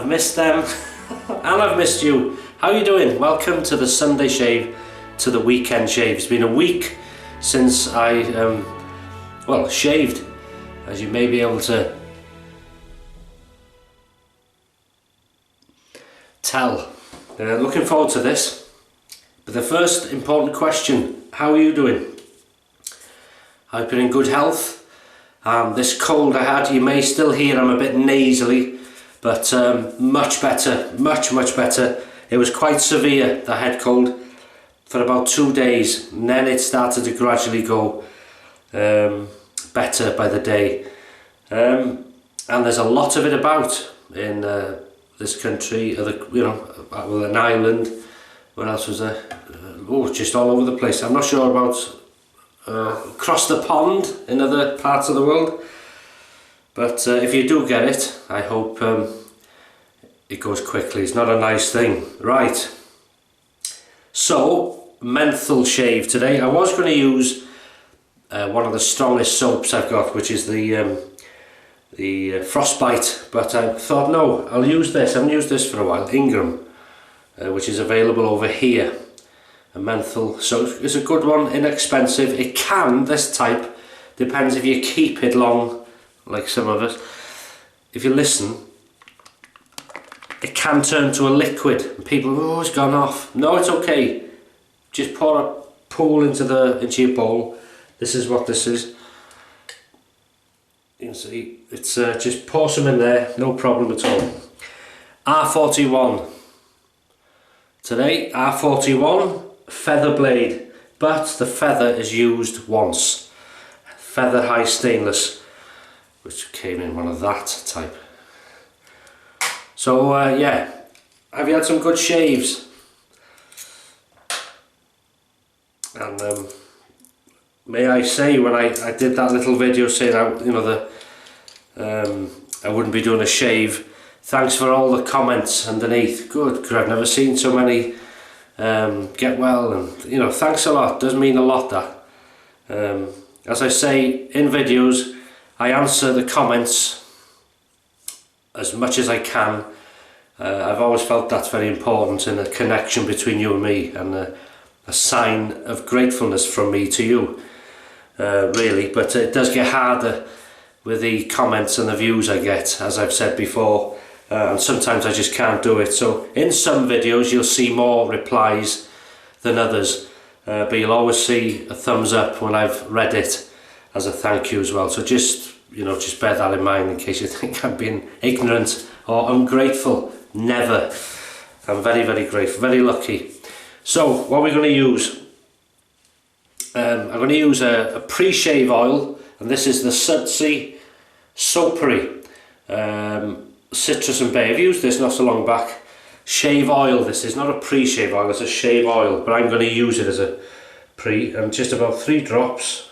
I've missed them and I've missed you. How are you doing? Welcome to the Sunday shave, to the weekend shave. It's been a week since I shaved, as you may be able to tell. Looking forward to this. But the first important question, how are you doing? I've been in good health. This cold I had, you may still hear I'm a bit nasally, but much better, much better. It was quite severe, the head cold, for about 2 days, and then it started to gradually go better by the day. And there's a lot of it about in this country, an island. What else was there? Just all over the place. I'm not sure about across the pond in other parts of the world, but if you do get it, I hope it goes quickly. It's not a nice thing. Right, so menthol shave today. I was going to use one of the strongest soaps I've got, which is the frostbite, but I thought no, I'll use this. I haven't used this for a while. Ingram, which is available over here. A menthol, so it's a good one, inexpensive. It can, this type, depends if you keep it long, like some of us. If you listen, it can turn to a liquid. And people, oh, it's gone off. No, it's okay. Just pour a pool into your bowl. This is what this is. You can see, it's just pour some in there, no problem at all. R41. Today, R41. Feather blade, but the feather is used once. Feather high stainless, which came in one of that type. So yeah, have you had some good shaves? And may I say, when I did that little video saying I wouldn't be doing a shave, thanks for all the comments underneath. Good, because I've never seen so many get well, and thanks a lot. Does mean a lot, that as I say in videos, I answer the comments as much as I can. I've always felt that's very important, in a connection between you and me, and a sign of gratefulness from me to you, really. But it does get harder with the comments and the views I get, as I've said before. And sometimes I just can't do it. So in some videos you'll see more replies than others, but you'll always see a thumbs up when I've read it as a thank you as well. So just bear that in mind in case you think I'm being ignorant or ungrateful. Never. I'm very grateful, very lucky. So what we're going to use, I'm going to use a pre-shave oil, and this is the Sudsy Soapery. Citrus and bay. I've used this not so long back. Shave oil. This is not a pre-shave oil, it's a shave oil, but I'm going to use it as a pre, and just about 3 drops.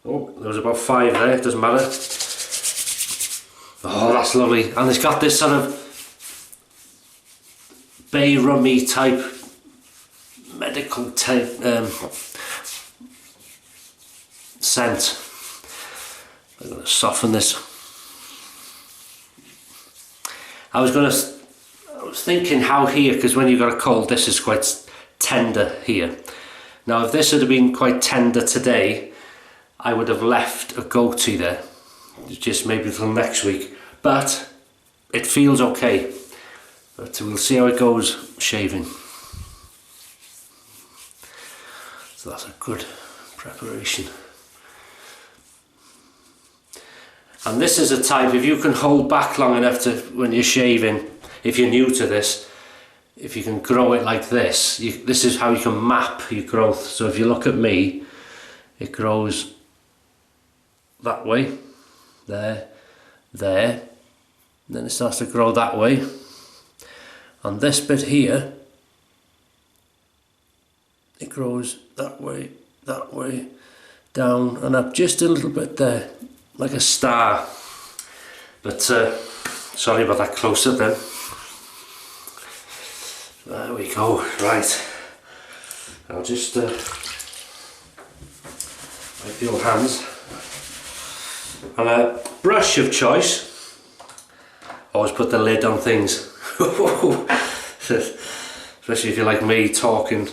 Oh, there was about 5 there, it doesn't matter. Oh, that's lovely. And it's got this sort of bay rummy type, medical type scent. I'm going to soften this. I was thinking how here, because when you've got a cold, this is quite tender here. Now if this had been quite tender today, I would have left a goatee there, just maybe till next week, but it feels okay. But we'll see how it goes shaving. So that's a good preparation. And this is a type, if you can hold back long enough to, when you're shaving, if you're new to this, if you can grow it like this, this is how you can map your growth. So if you look at me, it grows that way, there, and then it starts to grow that way. On this bit here, it grows that way, down and up just a little bit there, like a star. But sorry about that close-up then. There we go. Right, I'll just wipe your hands, and a brush of choice. Always put the lid on things. Especially if you're like me, talking.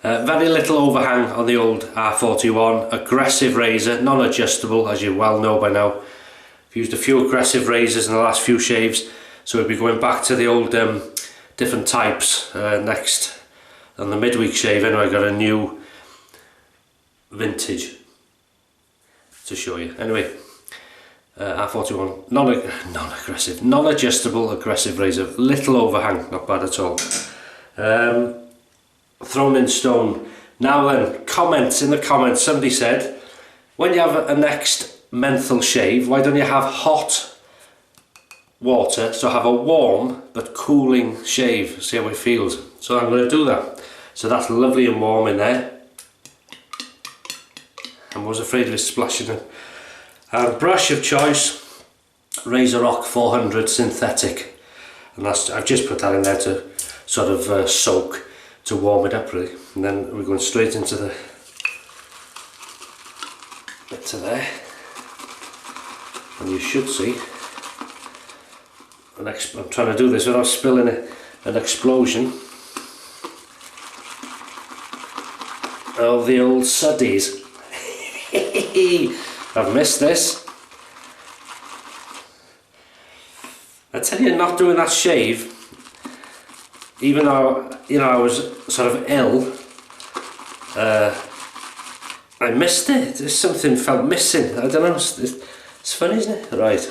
Very little overhang on the old R41. Aggressive razor, non-adjustable, as you well know by now. I've used a few aggressive razors in the last few shaves, so we'll be going back to the old different types next on the midweek shave. Anyway, I got a new vintage to show you. Anyway, R41, non-aggressive, non-adjustable aggressive razor, little overhang, not bad at all. Thrown in stone. Now then, comments in the comments. Somebody said, when you have a next menthol shave, why don't you have hot water, so have a warm but cooling shave, see how it feels. So I'm going to do that. So that's lovely and warm in there. I was afraid of it splashing it. And brush of choice, Razor Rock 400 synthetic, and that's, I've just put that in there to sort of soak, to warm it up really. And then we're going straight into there. And you should see I'm trying to do this without spilling an explosion of the old suddies. I've missed this. I tell you, not doing that shave, even though I was sort of ill, I missed it. There's something felt missing. I don't know. It's funny, isn't it? Right.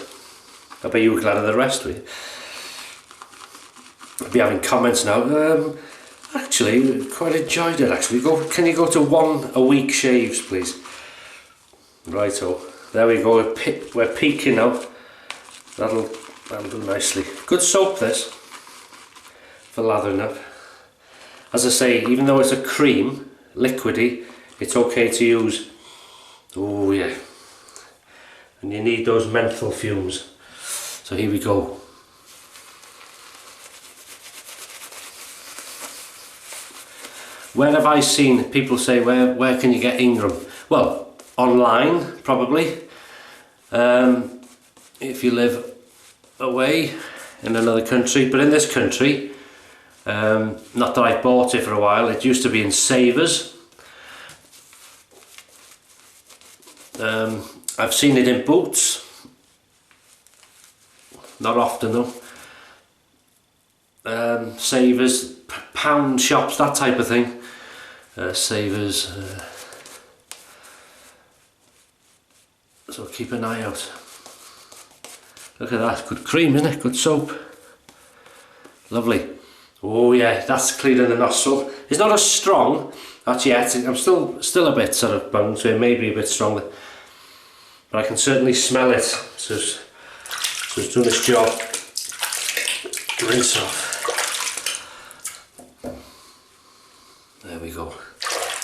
I bet you were glad of the rest, were you? I'll be having comments now. Actually, quite enjoyed it. Actually, can you go to 1 a week shaves, please? Righto. There we go. We're peaking now. That'll do nicely. Good soap, this, for lathering up. As I say, even though it's a cream, liquidy, it's okay to use. Oh yeah. And you need those menthol fumes. So here we go. Where have I seen people say, where can you get Ingram? Well, online probably. If you live away in another country, but in this country, not that I've bought it for a while, it used to be in Savers. I've seen it in Boots. Not often though. Savers, pound shops, that type of thing. Savers. So keep an eye out. Look at that, good cream, isn't it? Good soap. Lovely. Oh yeah, that's cleaning the nostril. It's not as strong, not yet. I'm still a bit sort of bunged, so it may be a bit stronger. But I can certainly smell it. So it's done its job. Rinse off. There we go.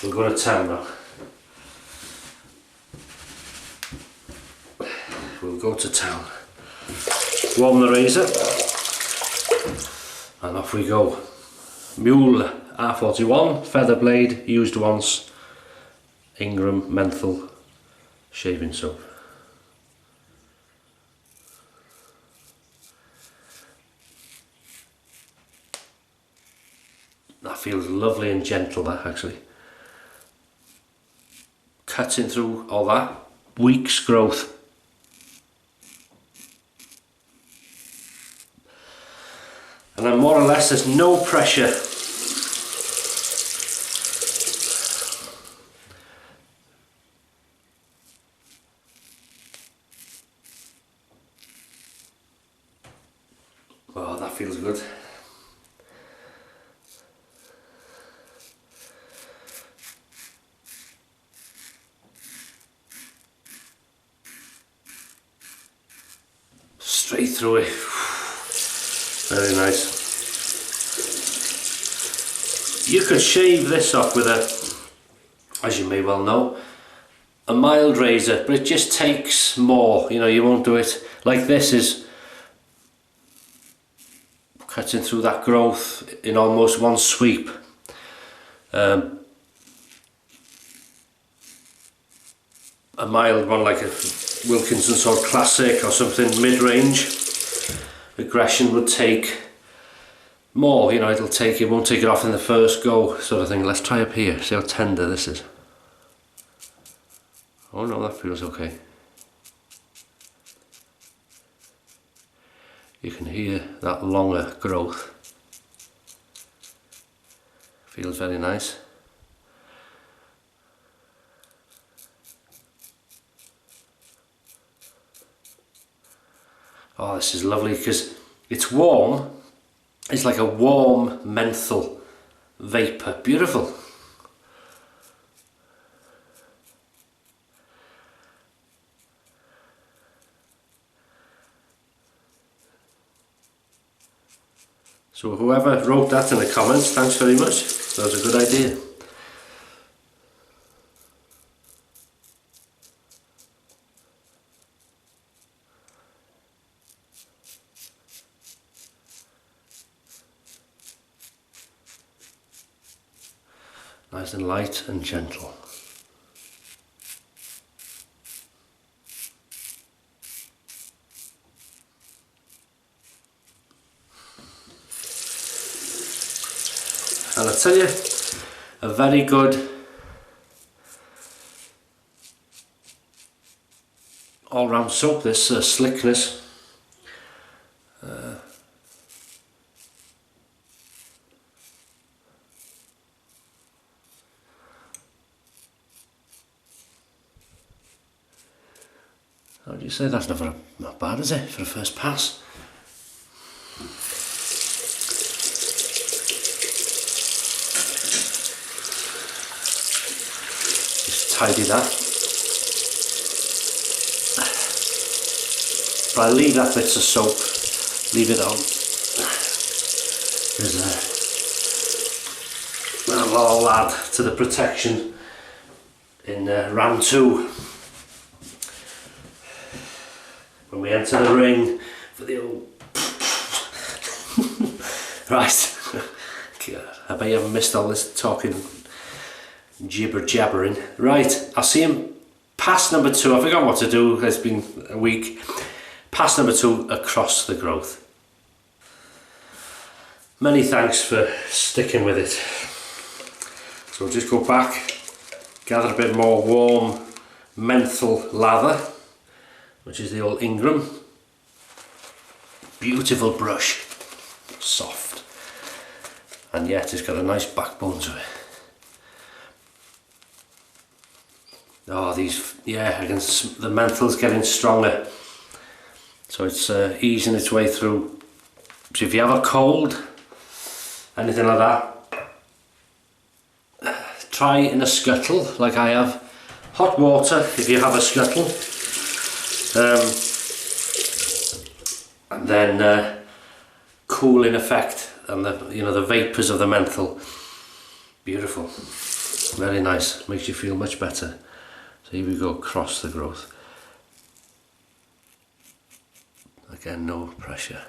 We'll go to town now. We'll go to town. Warm the razor. And off we go. Muhle R41, feather blade, used once. Ingram menthol shaving soap. That feels lovely and gentle, that actually. Cutting through all that week's growth. And then more or less there's no pressure. Oh, that feels good. Straight through it. Very nice. You could shave this off with as you may well know, a mild razor, but it just takes more. You won't do it like this is cutting through that growth in almost one sweep. A mild one like a Wilkinson sort of classic or something mid-range, aggression would take more, you know, it won't take it off in the first go sort of thing. Let's try up here, see how tender this is. Oh no, that feels okay. You can hear that longer growth. Feels very nice. Oh, this is lovely because it's warm. It's like a warm menthol vapour. Beautiful. So whoever wrote that in the comments, thanks very much. That was a good idea. Nice and light and gentle. And I tell you, a very good all-round soap, this slickness. How do you say? That's not bad, is it, for a first pass? Just tidy that. But I leave that bits of soap, leave it on. That'll add to the protection in round 2. When we enter the ring for the old... Right. God, I bet you haven't missed all this talking jibber jabbering. Right, I'll see him pass number 2. I forgot what to do, it's been a week. Pass number 2 across the growth. Many thanks for sticking with it. So we'll just go back, gather a bit more warm menthol lather, which is the old Ingram. Beautiful brush, soft, and yet it's got a nice backbone to it. Oh, these, yeah, the menthol's getting stronger, so it's easing its way through. So if you have a cold, anything like that, try in a scuttle like I have. Hot water if you have a scuttle. And then cooling effect, and the vapors of the menthol. Beautiful, very nice, makes you feel much better. So here we go, across the growth. Again, no pressure.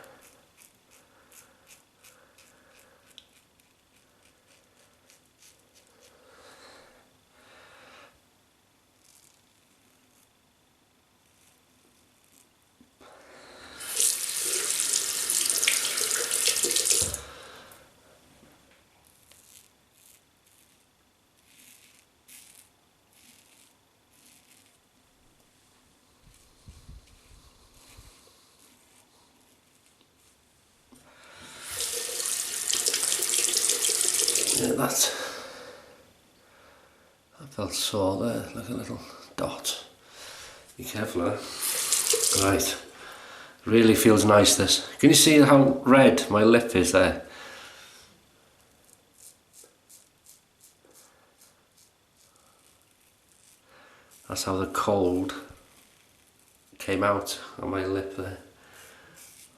Yeah, that felt sore there, like a little dot. Be careful there. Right, really feels nice this. Can you see how red my lip is there? That's how the cold came out on my lip there.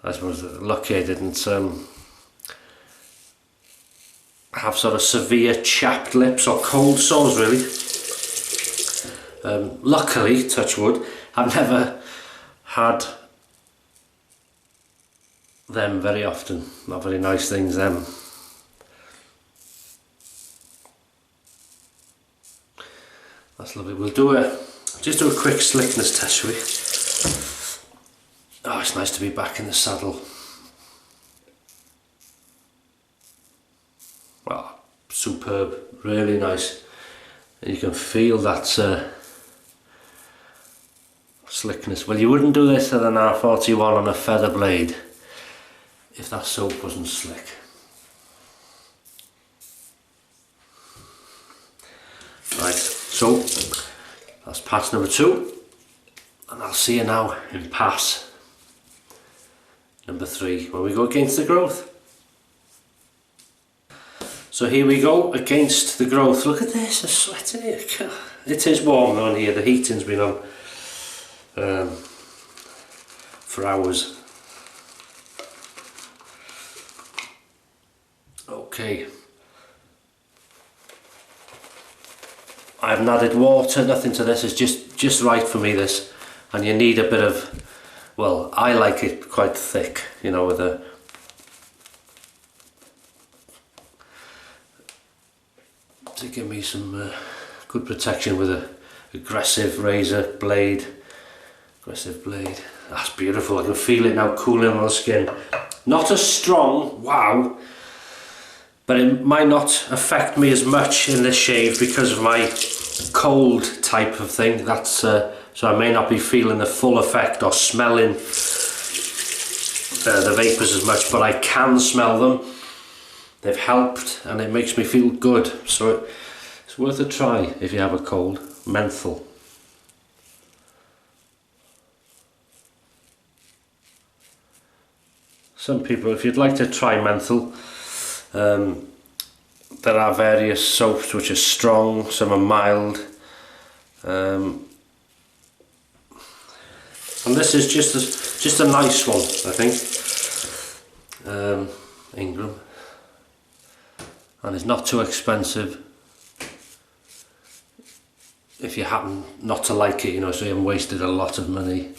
I suppose lucky I didn't have sort of severe chapped lips or cold sores really. Luckily, touch wood, I've never had them very often. Not very nice things, them. That's lovely. We'll just do a quick slickness test, shall we? Oh, it's nice to be back in the saddle. superb, really nice. And you can feel that slickness. Well, you wouldn't do this with an R41 on a feather blade if that soap wasn't slick. Right, so that's pass number 2, and I'll see you now in pass number 3 when we go against the growth. So here we go against the growth. Look at this, I'm sweating here. It is warm on here, the heating's been on for hours. Okay. I haven't added water, nothing to this, it's just right for me this. And you need a bit of, well, I like it quite thick, you know, with a to give me some good protection with a aggressive razor blade. Aggressive blade. That's beautiful. I can feel it now cooling on the skin. Not as strong, wow, but it might not affect me as much in this shave because of my cold type of thing. That's so I may not be feeling the full effect or smelling the vapors as much, but I can smell them. They've helped and it makes me feel good, so it's worth a try if you have a cold. Menthol. Some people, if you'd like to try menthol, there are various soaps which are strong, some are mild, and this is just a nice one, I think. Ingram. And it's not too expensive if you happen not to like it, you know, so you haven't wasted a lot of money.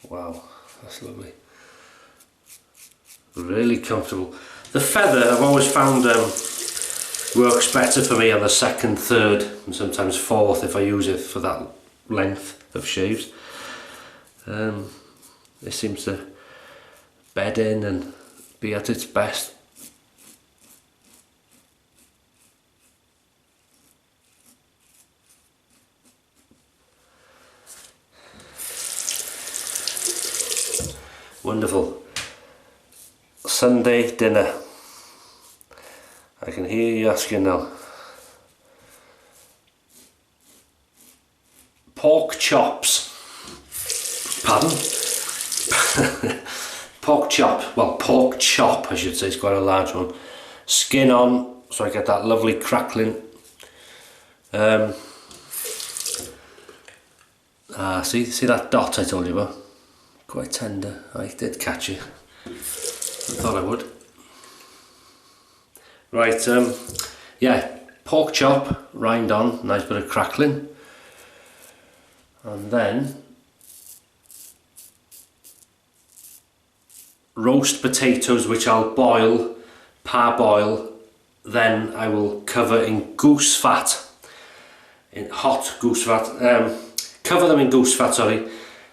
Wow, that's lovely. Really comfortable. The feather I've always found works better for me on the 2nd, 3rd and sometimes 4th if I use it for that length of shaves. It seems to bed in and be at its best. Wonderful. Sunday dinner. I can hear you asking now. Pork chops. Pardon? Pork chop. Well, pork chop I should say, it's quite a large one. Skin on, so I get that lovely crackling. See that dot I told you about? Quite tender. I did catch it. I thought I would. Right, yeah, pork chop, rind on, nice bit of crackling. And then roast potatoes, which I'll boil, parboil, then I will cover in goose fat, in hot goose fat, cover them in goose fat, sorry,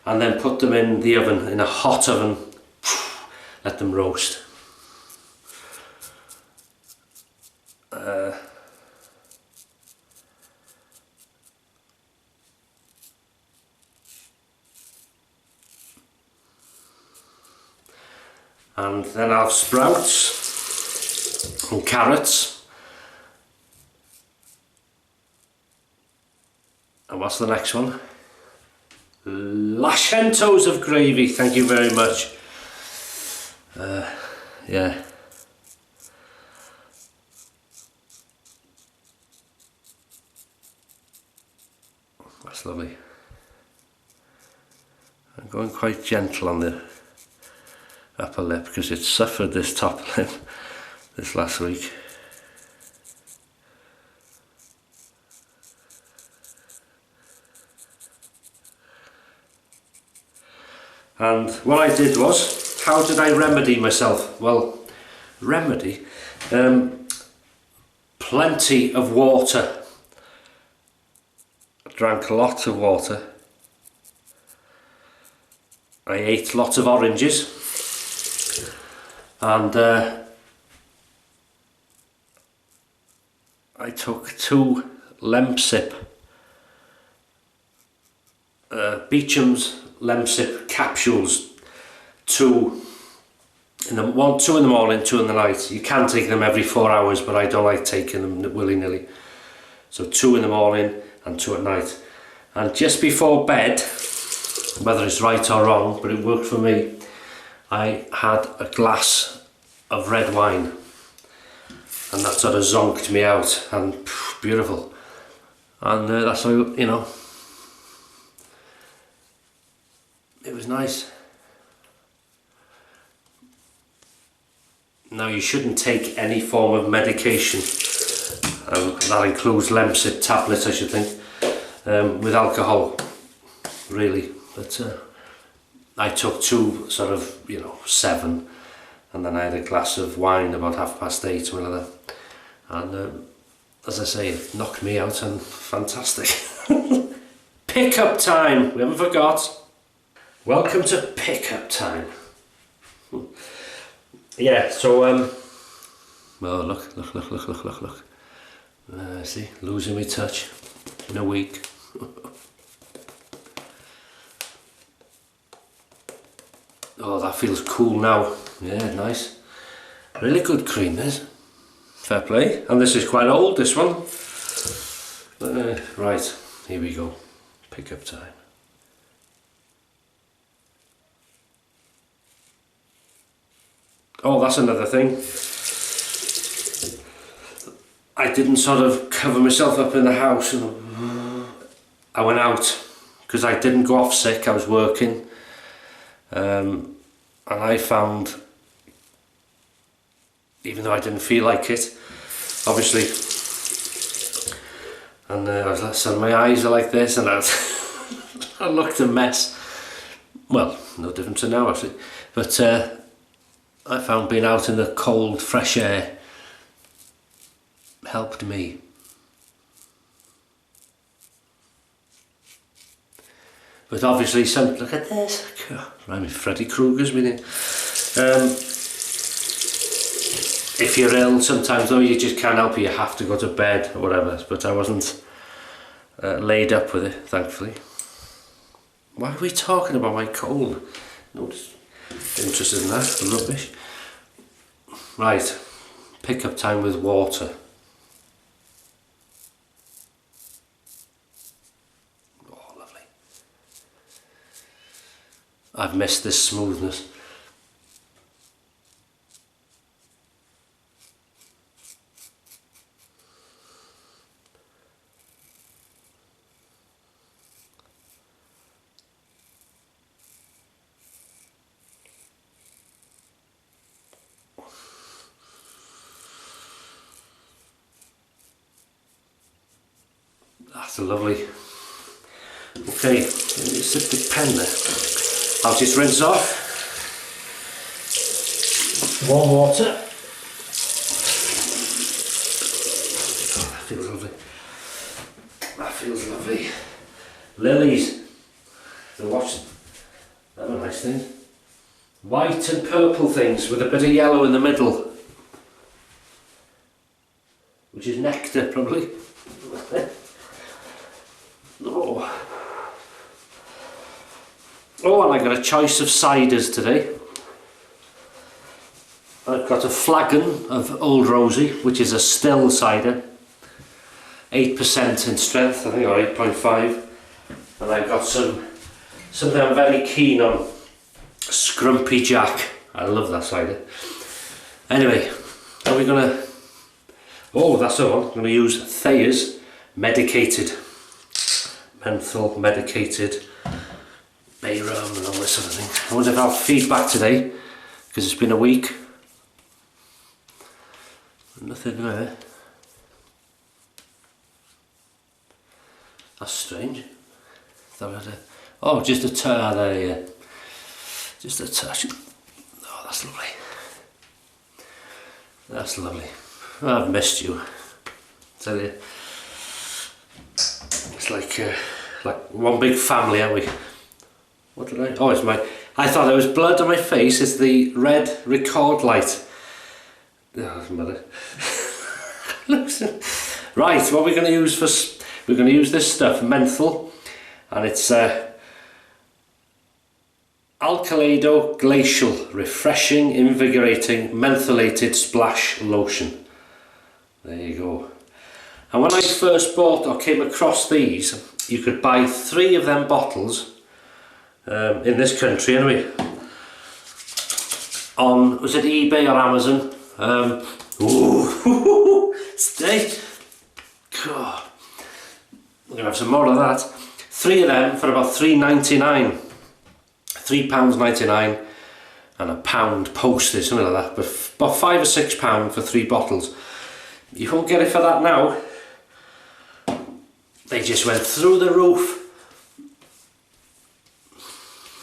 and then put them in the oven, in a hot oven, let them roast. And then I'll have sprouts and carrots. And what's the next one? Lashentos of gravy, thank you very much. Yeah. That's lovely. I'm going quite gentle on the upper lip because it suffered this top lip this last week. And what I did was, how did I remedy myself? Well, remedy, plenty of water. I drank lots of water. I ate lots of oranges, and I took 2 Lemsip, Beecham's Lemsip capsules, 2 in the morning, 2 in the night. You can take them every 4 hours, but I don't like taking them willy-nilly. So 2 in the morning and 2 at night. And just before bed, whether it's right or wrong, but it worked for me, I had a glass of red wine, and that sort of zonked me out, and beautiful. And that's how, you know, it was nice. Now, you shouldn't take any form of medication, that includes Lemsip tablets, I should think, with alcohol, really. But I took 2, sort of, you know, 7, and then I had a glass of wine about 8:30, something like that. And as I say, it knocked me out, and fantastic. Pickup time, we haven't forgot. Welcome to pickup time. Yeah, so oh, look. See, losing my touch in a week. Oh, that feels cool now. Yeah, nice. Really good cream, this. Fair play. And this is quite old, this one. Right, here we go. Pickup time. Oh, that's another thing. I didn't sort of cover myself up in the house, and I went out because I didn't go off sick. I was working, and I found, even though I didn't feel like it, obviously, and I was like, so my eyes are like this, and I looked a mess. Well, no different to now, actually, but I found being out in the cold, fresh air helped me. But obviously, look at this. I mean, Freddy Krueger's been in. If you're ill, sometimes though, you just can't help it. You have to go to bed or whatever. But I wasn't laid up with it, thankfully. Why are we talking about my cold? Nobody's interested in that. Rubbish. Right, pickup time with water. Oh, lovely. I've missed this smoothness. That's lovely. Okay, just the pen there. I'll just rinse off. Warm water. Oh, that feels lovely. That feels lovely. Lilies. So watch. They're nice things. White and purple things with a bit of yellow in the middle, which is nectar, probably. Oh, and I got a choice of ciders today. I've got a flagon of Old Rosie, which is a still cider, 8% in strength, I think, or 8.5. And I've got something I'm very keen on, Scrumpy Jack. I love that cider. Anyway, are we gonna? Oh, that's the one. I'm gonna use Thayer's medicated, menthol medicated. Bay rum and all this sort of thing. I wonder if I'll feed back today, because it's been a week. Nothing there. That's strange. Oh, just a touch there, yeah. Just a touch. Oh, that's lovely. That's lovely. I've missed you. tell you. It's like one big family, aren't we? What did I? Oh, it's my. I thought it was blood on my face. It's the red record light. Oh, doesn't matter. Right, what we're going to use for? We're going to use this stuff, menthol, and it's Alkalado Glacial Refreshing Invigorating Mentholated Splash Lotion. There you go. And when I first bought or came across these, you could buy 3 of them bottles in this country anyway. On, was it eBay or Amazon? Ooh, stay. God. We're going to have some more of that. 3 of them for about £3.99. £3.99 and £1 postage, something like that. But about £5 or £6 for 3 bottles. You won't get it for that now. They just went through the roof.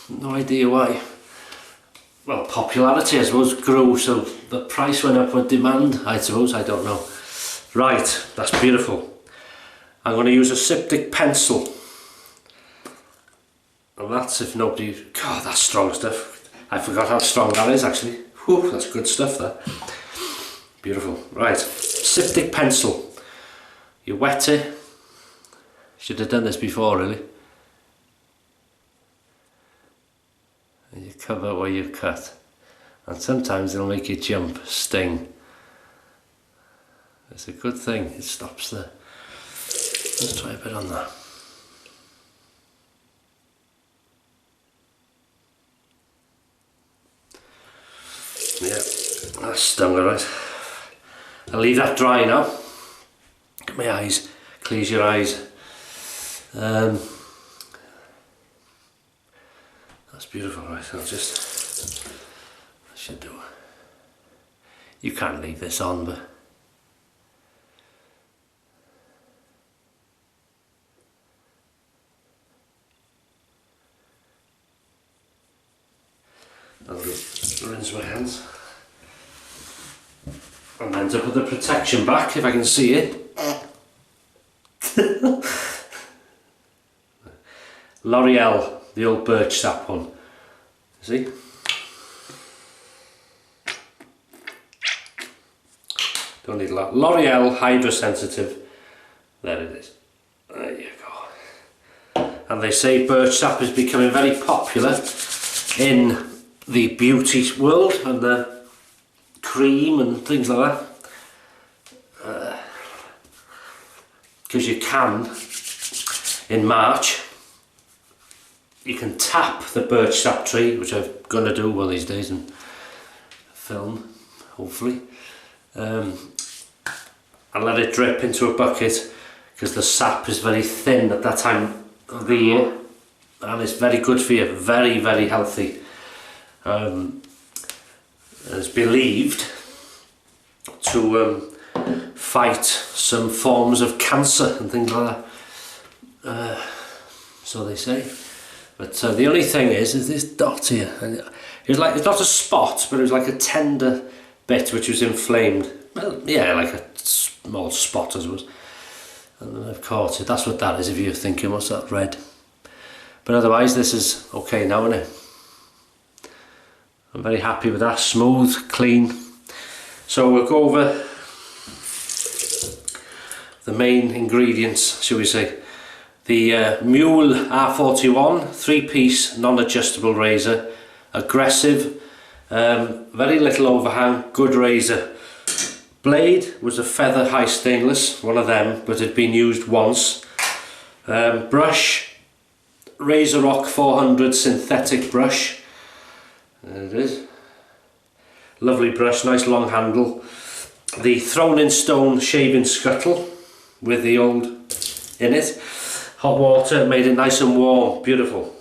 No idea why. Well, popularity I suppose grew, so the price went up with demand, I suppose, I don't know. Right, that's beautiful. I'm going to use a Styptic pencil. And that's if nobody... God, that's strong stuff. I forgot how strong that is actually. Whew, that's good stuff that. Beautiful. Right, Styptic pencil. You wet it. Should have done this before really. And you cover where you cut. And sometimes it'll make you jump, sting. It's a good thing, it stops the... Let's try a bit on that. Yeah, that's stung alright. I'll leave that dry now. Look at my eyes, clears your eyes. That's beautiful, right? I should do it. You can't leave this on, but I'll rinse my hands. And then to put the protection back, if I can see it. L'Oreal, the old birch sap one. See? Don't need a lot. L'Oreal Hydrosensitive. There it is. There you go. And they say birch sap is becoming very popular in the beauty world and the cream and things like that. Because you can, in March, you can tap the birch sap tree, which I'm going to do one of these days and film, hopefully, and let it drip into a bucket because the sap is very thin at that time of the year and it's very good for you, very, very healthy. It's believed to fight some forms of cancer and things like that. So they say. But the only thing is this dot here. And it's not a spot, but it was like a tender bit which was inflamed. Well, yeah, like a small spot, I suppose. And then I've caught it. That's what that is if you're thinking, what's that red? But otherwise, this is okay now, isn't it? I'm very happy with that. Smooth, clean. So we'll go over the main ingredients, shall we say. The Muhle R41 3-piece non-adjustable razor, aggressive, very little overhang, good razor. Blade was a feather high stainless, one of them, but had been used once. Brush, Razor Rock 400 synthetic brush. There it is. Lovely brush, nice long handle. The thrown in stone shaving scuttle with the old in it. Hot water, made it nice and warm, beautiful.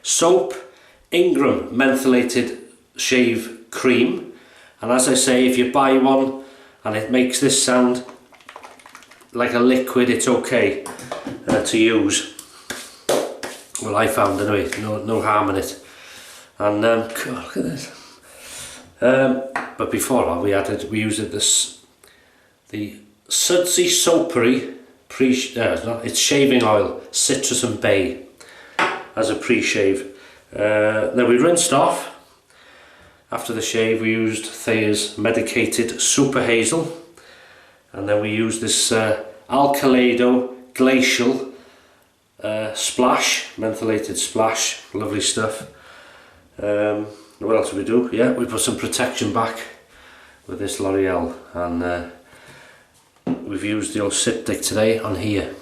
Soap, Ingram Mentholated Shave Cream. And as I say, if you buy one and it makes this sound like a liquid, it's okay to use. Well, I found anyway, no harm in it. And God, look at this. But before that, we used the sudsy soapery it's shaving oil, citrus and bay as a pre-shave. Then we rinsed off. After the shave we used Thayer's medicated super hazel, and then we used this Alcalado glacial splash, mentholated splash, lovely stuff. What else did we do? Yeah, we put some protection back with this L'Oreal, and we've used the old Siptic today on here.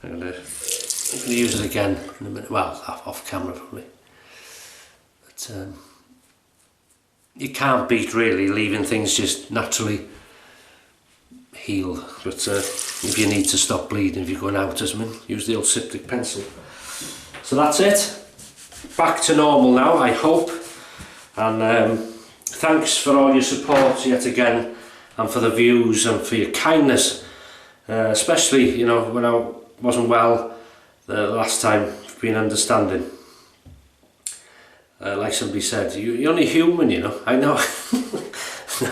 I'm going to use it again in a minute, well, off camera probably. But you can't beat really leaving things just naturally heal. But if you need to stop bleeding, if you're going out or something, use the old Siptic pencil. So that's it. Back to normal now, I hope. And thanks for all your support yet again, and for the views and for your kindness, especially, you know, when I wasn't well the last time, for being understanding. Like somebody said, you're only human, you know. I know.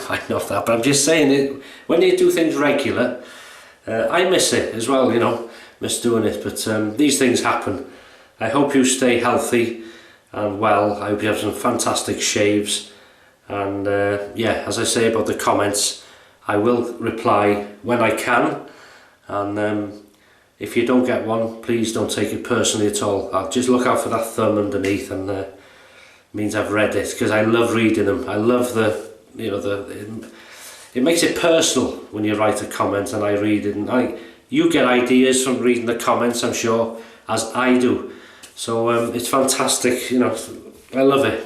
I know that, but I'm just saying it. When you do things regular, I miss it as well, you know, miss doing it. But these things happen. I hope you stay healthy and well. I hope you have some fantastic shaves. And yeah, as I say about the comments, I will reply when I can, and if you don't get one, please don't take it personally at all. I'll just look out for that thumb underneath, and it means I've read it, because I love reading them. I love the, you know, it makes it personal when you write a comment and I read it, and you get ideas from reading the comments, I'm sure, as I do. So it's fantastic, you know, I love it.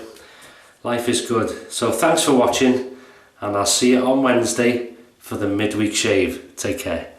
Life is good. So thanks for watching, and I'll see you on Wednesday for the midweek shave. Take care.